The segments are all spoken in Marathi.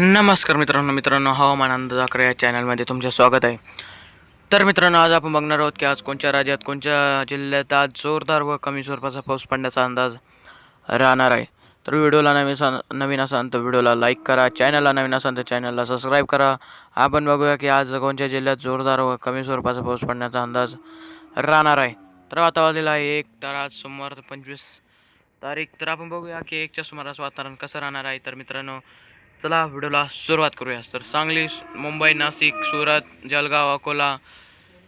नमस्कार मित्रांनो हवामान अंदाजाकडे या चॅनलमध्ये तुमचे स्वागत आहे. तर मित्रांनो, आज आपण बघणार आहोत की आज कोणत्या राज्यात कोणत्या जिल्ह्यात आज जोरदार व कमी स्वरूपाचा पाऊस पडण्याचा अंदाज राहणार आहे. तर व्हिडिओला नवीन असाल तर व्हिडिओला लाईक करा, चॅनलला नवीन असाल तर चॅनलला सबस्क्राईब करा. आपण बघूया की आज कोणत्या जिल्ह्यात जोरदार व कमी स्वरूपाचा पाऊस पडण्याचा अंदाज राहणार आहे. तर आता वाजलेला आहे 1, तर आज सोमवार 25 तारीख. तर आपण बघूया की 1च्या सुमारास वातावरण कसं राहणार आहे. तर मित्रांनो, चला व्हिडिओला सुरुवात करूया. तर सांगली, मुंबई, नाशिक, सुरत, जळगाव, अकोला,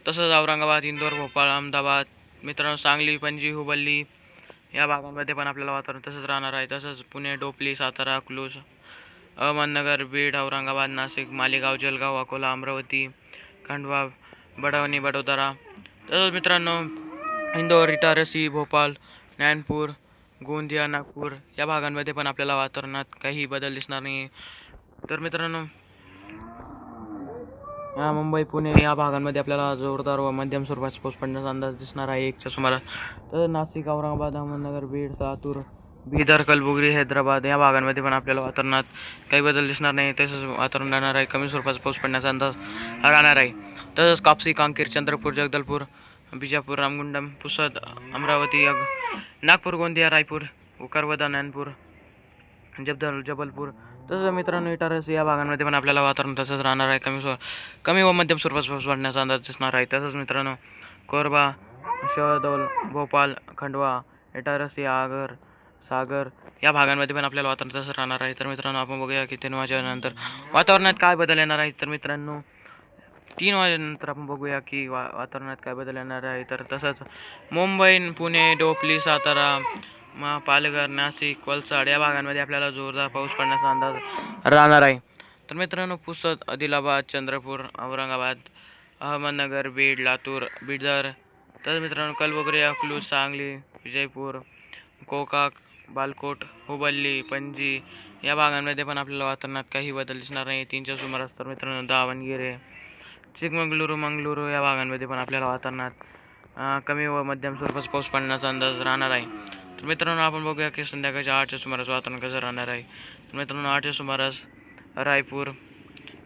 तसंच औरंगाबाद, इंदोर, भोपाळ, अहमदाबाद. मित्रांनो, सांगली, पणजी, हुबळ्ळी या भागांमध्ये पण आपल्याला वातावरण तसंच राहणार आहे. तसंच पुणे, डोंबिवली, सातारा, अकलूज, अहमदनगर, बीड, औरंगाबाद, नाशिक, मालेगाव, जळगाव, अकोला, अमरावती, खंडवा, बडवणी, वडोदरा. तसंच मित्रांनो, इंदोर, इटारसी, भोपाळ, नागपूर, गोंदिया, नागपूर या भागांमध्ये पण आपल्याला वातावरणात काही बदल दिसणार नाही. तर मित्रांनो, मुंबई, पुणे या भागांमध्ये आपल्याला जोरदार व मध्यम स्वरूपाचा पाऊस पडण्याचा अंदाज दिसणार आहे 1च्या सुमारास. तर नाशिक, औरंगाबाद, अहमदनगर, बीड, लातूर, बिदर, कलबुर्गी, हैदराबाद या भागांमध्ये पण आपल्याला वातावरणात काही बदल दिसणार नाही. तसंच वातावरण राहणार आहे, कमी स्वरूपाचा पाऊस पडण्याचा अंदाज राहणार आहे. तसंच कापसी, कांकेर, चंद्रपूर, जगदलपूर, बिजापूर, रामगुंडम, पुसद, अमरावती, नागपूर, गोंदिया, रायपूर, उकरवदा, नानपूर, जबलपूर. तसंच मित्रांनो, इटारस या भागांमध्ये पण आपल्याला वातावरण तसंच राहणार आहे. कमी व मध्यम स्वरूपाचा पाऊस पडण्याचा अंदाज दिसणार आहे. तसंच मित्रांनो, कोरबा, शहडोल, भोपाळ, खंडवा, इटारसी, आगर, सागर या भागांमध्ये पण आपल्याला वातावरण तसंच राहणार आहे. तर मित्रांनो, आपण बघूया की 3 वाजेनंतर वातावरणात काय बदल येणार आहे. तर मित्रांनो, 3 वाजेनंतर आपण बघूया की वातावरणात काय बदल येणार आहे. तर तसंच मुंबई, पुणे, डोंबिवली, सातारा, पालघर, नाशिक, वलसाड या भागांमध्ये आपल्याला जोरदार पाऊस पडण्याचा अंदाज राहणार आहे. तर मित्रांनो, पुसद, आदिलाबाद, चंद्रपूर, औरंगाबाद, अहमदनगर, बीड, लातूर, बिदर, तर मित्रांनो, कलबुर्गी, अकलूज, सांगली, विजयपूर, गोकाक, बालकोट, हुबळ्ळी, पणजी या भागांमध्ये पण आपल्याला वातावरणात काही बदल दिसणार नाही 3च्या सुमारास. तर मित्रांनो, दावणगिरे, चिकमंगलुरू, मंगळुरू या भागांमध्ये पण आपल्याला वातावरणात कमी व मध्यम स्वरूपाचा पाऊस पडण्याचा अंदाज राहणार आहे. तर मित्रांनो, आपण बघूया की संध्याकाळच्या 8च्या सुमारास वातावरण कसं राहणार आहे. तर मित्रांनो, 8च्या सुमारास रायपूर,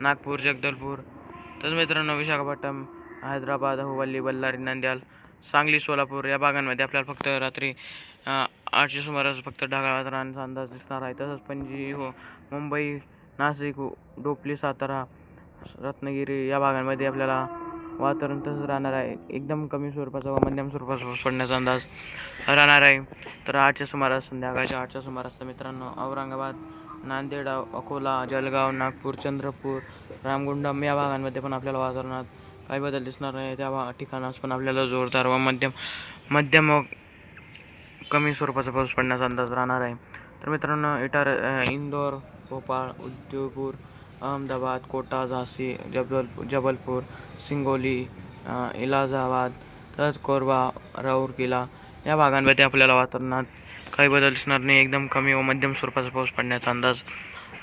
नागपूर, जगदलपूर, तर मित्रांनो, विशाखापट्टणम, हैदराबाद, हुबळ्ळी, बल्लारी, नंद्याल, सांगली, सोलापूर या भागांमध्ये आपल्याला फक्त रात्री 8च्या सुमारास फक्त ढगाळ वातावरणाचा अंदाज दिसणार आहे. तसंच पणजी, मुंबई, नाशिक, डोंबिवली, सातारा, रत्नागिरी या भागांमध्ये आपल्याला वातावरण तसंच राहणार आहे. एकदम कमी स्वरूपाचा व मध्यम स्वरूपाचा पाऊस पडण्याचा अंदाज राहणार आहे. तर 8च्या सुमारास, संध्याकाळच्या 8च्या सुमारास मित्रांनो, औरंगाबाद, नांदेड, अकोला, जळगाव, नागपूर, चंद्रपूर, रामगुंडम या भागांमध्ये पण आपल्याला वातावरणात काही बदल दिसणार नाही. त्या ठिकाणास पण आपल्याला जोरदार व मध्यम व कमी स्वरूपाचा पाऊस पडण्याचा अंदाज राहणार आहे. तर मित्रांनो, इंदोर, भोपाळ, उदयपूर, अहमदाबाद, कोटा, झाशी, जबलपूर, सिंगोली, इलाहाबाद, तसंच कोरबा, राऊरकेला या भागांमध्ये आपल्याला वातावरणात काही बदल दिसणार नाही. एकदम कमी व मध्यम स्वरूपाचा पाऊस पडण्याचा अंदाज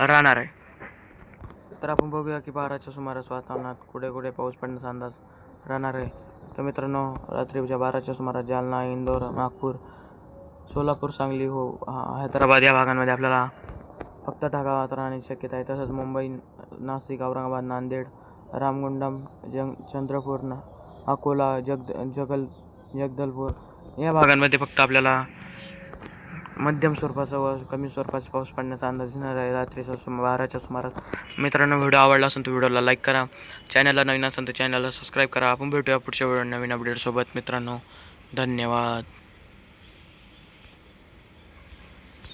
राहणार आहे. तर आपण बघूया की 12च्या सुमारास वातावरणात कुठे कुठे पाऊस पडण्याचा अंदाज राहणार आहे. तर मित्रांनो, रात्रीच्या 12च्या सुमारास जालना, इंदोर, नागपूर, सोलापूर, सांगली, हैदराबाद या भागांमध्ये आपल्याला फक्त ढगाळ वातावरण राहण्याची शक्यता आहे. तसंच मुंबई, नाशिक, औरंगाबाद, नांदेड, रामगुंडम, चंद्रपूर, अकोला, जगदलपूर या भागांमध्ये फक्त आपल्याला मध्यम स्वरूपाचा व कमी स्वरूपाचा पाऊस पडण्याचा अंदाज दिसणार आहे रात्रीच्या 12च्या सुमारास. मित्रांनो, व्हिडिओ आवडला असेल तर व्हिडिओला लाईक करा, चॅनलला नवीन असेल तर चॅनलला सबस्क्राईब करा. आपण भेटूया पुढच्या व्हिडिओ नवीन अपडेटसोबत. मित्रांनो, धन्यवाद.